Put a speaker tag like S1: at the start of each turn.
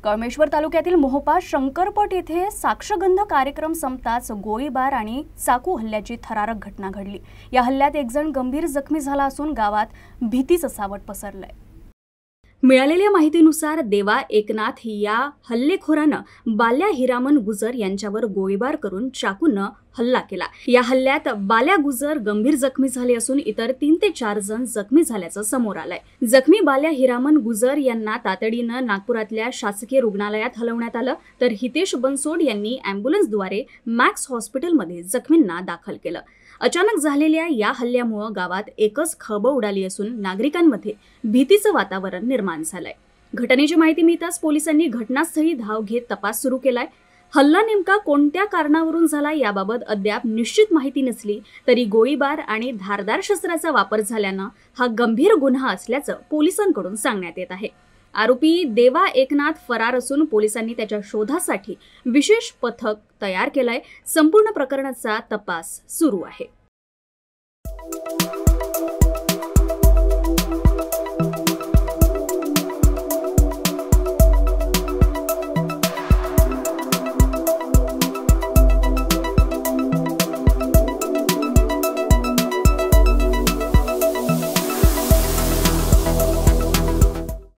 S1: कळमेश्वर तालुक्यातील मोहोपा शंकरपट येथे साक्षगंध कार्यक्रम संपताच गोळीबार आणि चाकू हल्ल्याची थरारक घटना घडली। या हल्ल्यात एक जण गंभीर जखमी झाला असून गावात भीतीचं सावट पसरलंय। मिळालेल्या माहितीनुसार देवा एकनाथ या हल्लेखोरानं बाल्या हिरामन गुजर यांच्यावर गोळीबार करून चाकूनं हल्ला केला। या हल्ल्यात बाल्या गुजर गंभीर जखमी झाले असून इतर 3 ते 4 जण जखमी झाल्याचं समोर आलंय। जखमी बाल्या हिरामन गुजर यांना तातडीनं नागपुरातल्या शासकीय रुग्णालयात हलवण्यात आलं, तर हितेश बनसोड यांनी अँब्युलन्सद्वारे मॅक्स हॉस्पिटलमध्ये जखमींना दाखल केलं। अचानक झालेल्या या हल्ल्यामुळे गावात एकच खळबळ उडाली असून नागरिकांमध्ये भीतीचं वातावरण निर्माण झालंय। घटनेची माहिती मिळताच पोलिसांनी घटनास्थळी धाव घेत तपास सुरू केलाय। हल्ला नेमका कोणत्या कारणावरून झाला याबाबत अद्याप निश्चित माहिती नसली तरी गोळीबार आणि धारदार शस्त्राचा वापर झाल्यानं हा गंभीर गुन्हा असल्याचं पोलिसांकडून सांगण्यात येत आहे। आरोपी देवा एकनाथ फरार असून पोलिसांनी त्याच्या शोधासाठी विशेष पथक तयार केलंय। संपूर्ण प्रकरणाचा तपास सुरू आहे।